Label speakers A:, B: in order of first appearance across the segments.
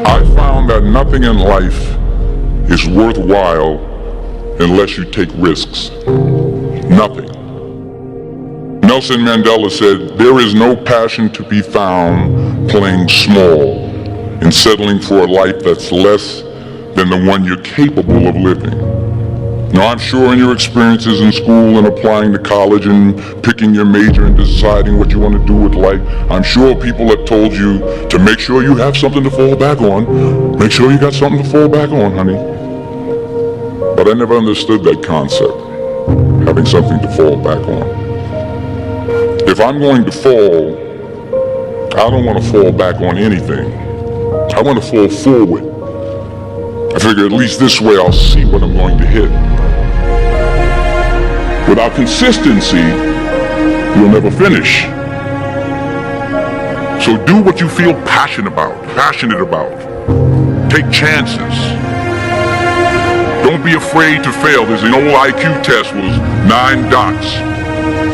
A: I found that nothing in life is worthwhile unless you take risks. Nothing. Nelson Mandela said, "There is no passion to be found playing small and settling for a life that's less than the one you're capable of living." Now, I'm sure in your experiences in school and applying to college and picking your major and deciding what you want to do with life, I'm sure people have told you to make sure you have something to fall back on. Make sure you got something to fall back on, honey. But I never understood that concept, having something to fall back on. If I'm going to fall, I don't want to fall back on anything. I want to fall forward. I figure at least this way I'll see what I'm going to hit. Without consistency, you'll never finish. So do what you feel passionate about. Take chances. Don't be afraid to fail. There's an old IQ test was 9 dots,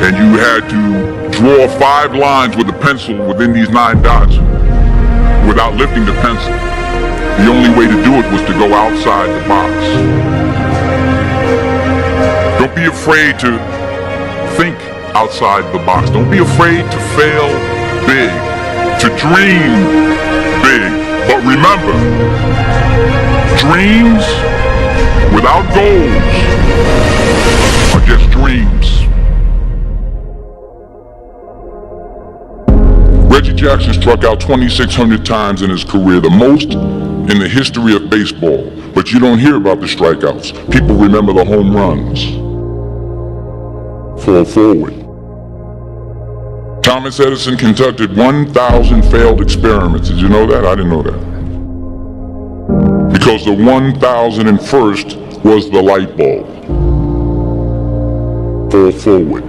A: and you had to draw 5 lines with a pencil within these 9 dots without lifting the pencil. The only way to do it was to go outside the box. Don't be afraid to think outside the box. Don't be afraid to fail big, to dream big. But remember, dreams without goals are just dreams. Reggie Jackson struck out 2,600 times in his career, the most in the history of baseball. But you don't hear about the strikeouts. People remember the home runs. Fall forward. Thomas Edison conducted 1,000 failed experiments. Did you know that? I didn't know that. Because the 1,001st was the light bulb. Fall forward.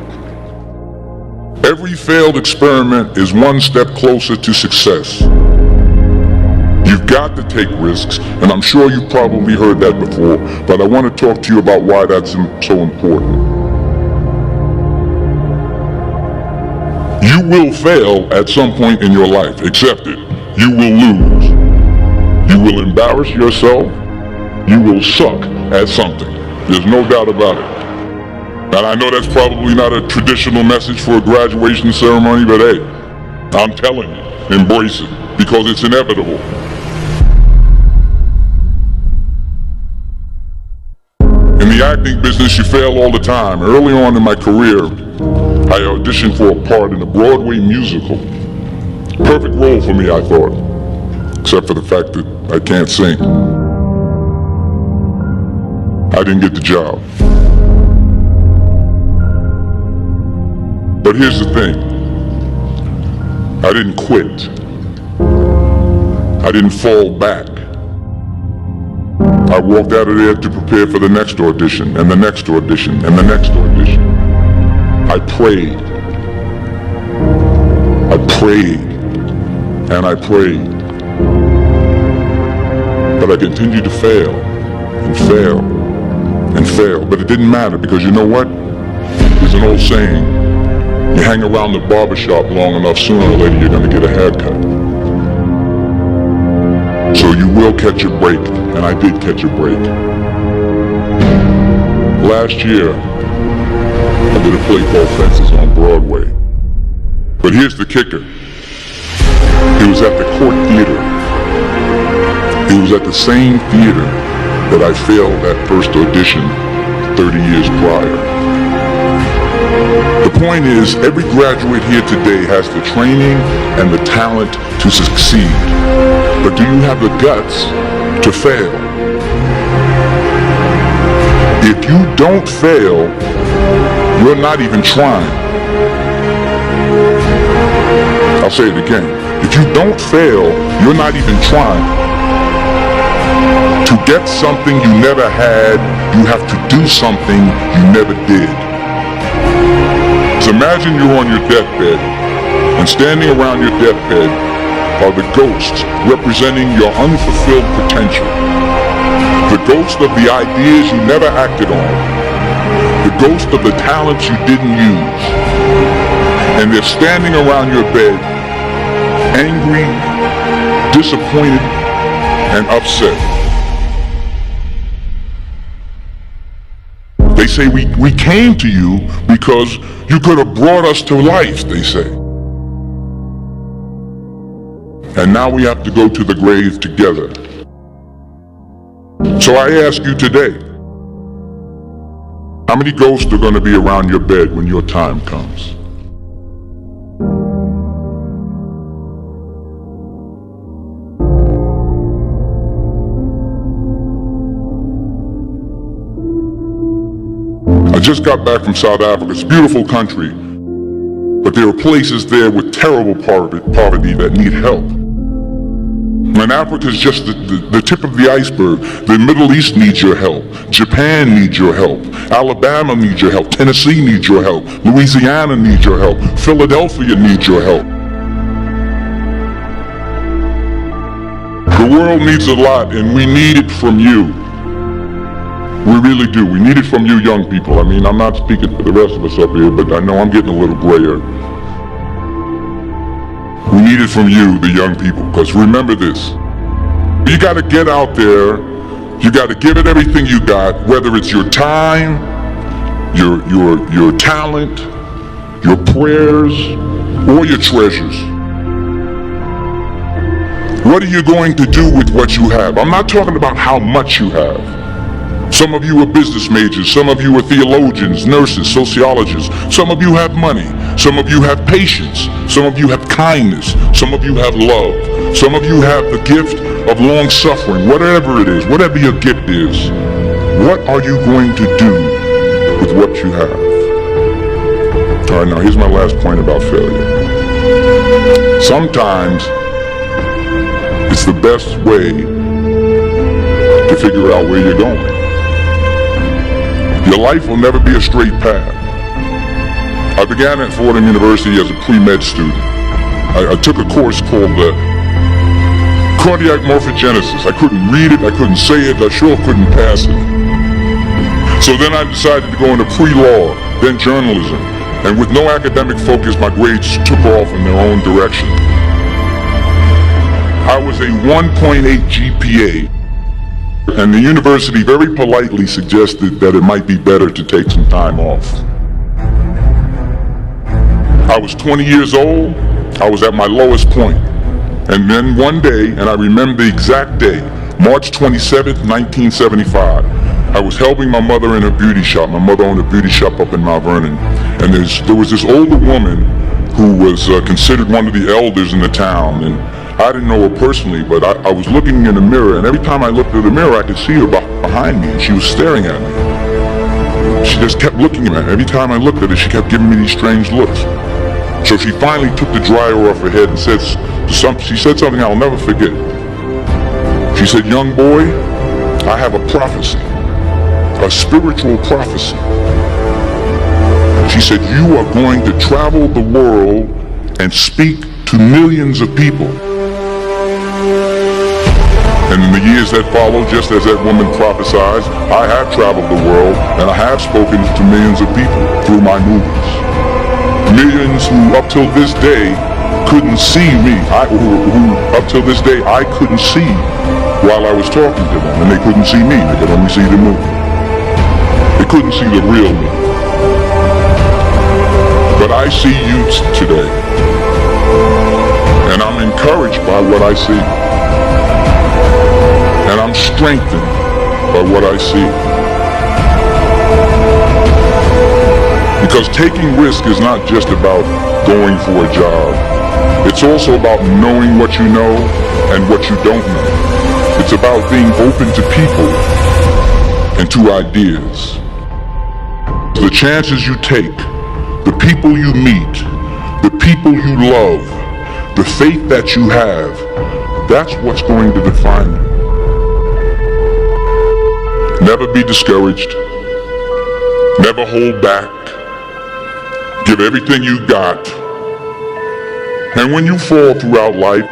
A: Every failed experiment is one step closer to success. You've got to take risks, and I'm sure you've probably heard that before, but I want to talk to you about why that's so important. You will fail at some point in your life. Accept it. You will lose. You will embarrass yourself. You will suck at something. There's no doubt about it. And I know that's probably not a traditional message for a graduation ceremony, but hey, I'm telling you, embrace it, because it's inevitable. In the acting business, you fail all the time. Early on in my career, I auditioned for a part in a Broadway musical. Perfect role for me, I thought, except for the fact that I can't sing. I didn't get the job. But here's the thing. I didn't quit. I didn't fall back. I walked out of there to prepare for the next audition, and the next audition, and the next audition. I prayed. I prayed. And I prayed. But I continued to fail, and fail, and fail. But it didn't matter, because you know what? There's an old saying. You hang around the barbershop long enough, sooner or later you're going to get a haircut. So you will catch a break, and I did catch a break. Last year, I did a play called Fences on Broadway. But here's the kicker. It was at the Court Theater. It was at the same theater that I failed that first audition 30 years prior. The point is, every graduate here today has the training and the talent to succeed. But do you have the guts to fail? If you don't fail, you're not even trying. I'll say it again. If you don't fail, you're not even trying. To get something you never had, you have to do something you never did. So imagine you're on your deathbed, and standing around your deathbed are the ghosts representing your unfulfilled potential. The ghost of the ideas you never acted on. The ghost of the talents you didn't use. And they're standing around your bed, angry, disappointed, and upset. They say we came to you because you could have brought us to life, they say. And now we have to go to the grave together. So I ask you today, how many ghosts are going to be around your bed when your time comes? I just got back from South Africa. It's a beautiful country, but there are places there with terrible poverty that need help. And Africa is just the tip of the iceberg. The Middle East needs your help. Japan needs your help. Alabama needs your help. Tennessee needs your help. Louisiana needs your help. Philadelphia needs your help. The world needs a lot, and we need it from you. We really do. We need it from you young people. I mean, I'm not speaking for the rest of us up here, but I know I'm getting a little grayer. We need it from you, the young people, because remember this. You gotta get out there, you gotta give it everything you got, whether it's your time, your talent, your prayers, or your treasures. What are you going to do with what you have? I'm not talking about how much you have. Some of you are business majors, some of you are theologians, nurses, sociologists, some of you have money, some of you have patience, some of you have kindness, some of you have love, some of you have the gift of long suffering, whatever it is, whatever your gift is. What are you going to do with what you have? All right, now here's my last point about failure. Sometimes it's the best way to figure out where you're going. Your life will never be a straight path. I began at Fordham University as a pre-med student. I took a course called cardiac morphogenesis. I couldn't read it, I couldn't say it, I sure couldn't pass it. So then I decided to go into pre-law, then journalism. And with no academic focus, my grades took off in their own direction. I was a 1.8 GPA. And the university very politely suggested that it might be better to take some time off. I was 20 years old, I was at my lowest point. And then one day, and I remember the exact day, March 27th, 1975, I was helping my mother in her beauty shop. My mother owned a beauty shop up in Mount Vernon. And there was this older woman who was considered one of the elders in the town. And I didn't know her personally, but I was looking in the mirror, and every time I looked at the mirror, I could see her behind me, and she was staring at me. She just kept looking at me. Every time I looked at her, she kept giving me these strange looks. So she finally took the dryer off her head and she said something I'll never forget. She said, "Young boy, I have a prophecy, a spiritual prophecy." She said, "You are going to travel the world and speak to millions of people." And in the years that followed, just as that woman prophesied, I have traveled the world and I have spoken to millions of people through my movies. Millions who up till this day couldn't see me, who up till this day I couldn't see while I was talking to them, and they couldn't see me, they could only see the movie. They couldn't see the real me. But I see you today, and I'm encouraged by what I see. And I'm strengthened by what I see. Because taking risk is not just about going for a job. It's also about knowing what you know and what you don't know. It's about being open to people and to ideas. The chances you take, the people you meet, the people you love, the faith that you have, that's what's going to define you. Never be discouraged. Never hold back. Give everything you got. And when you fall throughout life,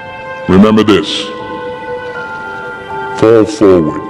A: remember this: fall forward.